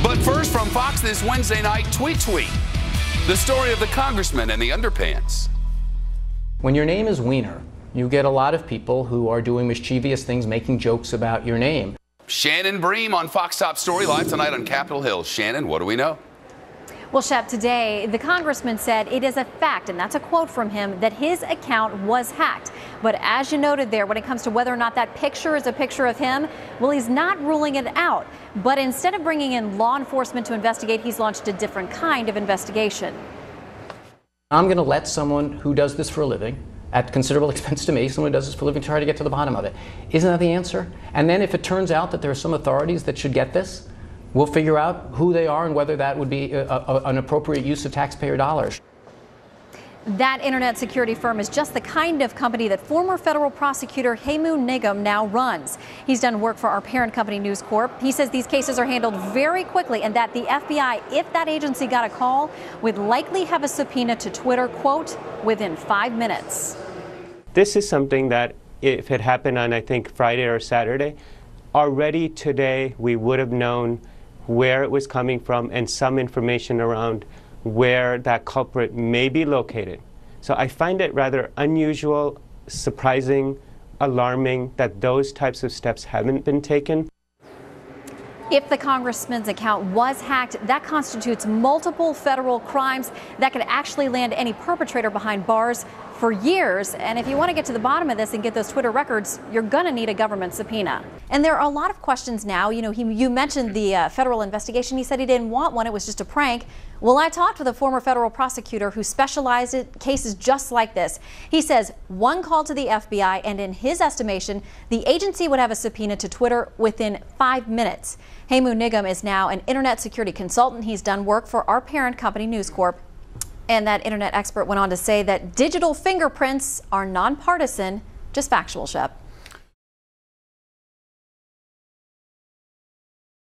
But first, from Fox this Wednesday night, Tweet. The story of the congressman and the underpants. When your name is Wiener, you get a lot of people who are doing mischievous things, making jokes about your name. Shannon Bream on Fox Top Story live tonight on Capitol Hill. Shannon, what do we know? Well, Shep, today the congressman said it is a fact, and that's a quote from him, that his account was hacked. But as you noted there, when it comes to whether or not that picture is a picture of him, well, he's not ruling it out. But instead of bringing in law enforcement to investigate, he's launched a different kind of investigation. I'm going to let someone who does this for a living, at considerable expense to me, someone who does this for a living, try to get to the bottom of it. Isn't that the answer? And then if it turns out that there are some authorities that should get this, we'll figure out who they are and whether that would be an appropriate use of taxpayer dollars. That internet security firm is just the kind of company that former federal prosecutor Nigam now runs. He's done work for our parent company, News Corp. He says these cases are handled very quickly and that the FBI, if that agency got a call, would likely have a subpoena to Twitter, quote, within 5 minutes. This is something that if it happened on, I think, Friday or Saturday, already today we would have known where it was coming from and some information around where that culprit may be located. So I find it rather unusual, surprising, alarming that those types of steps haven't been taken. If the congressman's account was hacked, that constitutes multiple federal crimes that could actually land any perpetrator behind bars for years. And if you want to get to the bottom of this and get those Twitter records, you're going to need a government subpoena. And there are a lot of questions now. You know, you mentioned the federal investigation. He said he didn't want one. It was just a prank. Well, I talked with a former federal prosecutor who specialized in cases just like this. He says one call to the FBI, and in his estimation, the agency would have a subpoena to Twitter within 5 minutes. Nigam is now an internet security consultant. He's done work for our parent company, News Corp. And that internet expert went on to say that digital fingerprints are nonpartisan, just factual, Shep.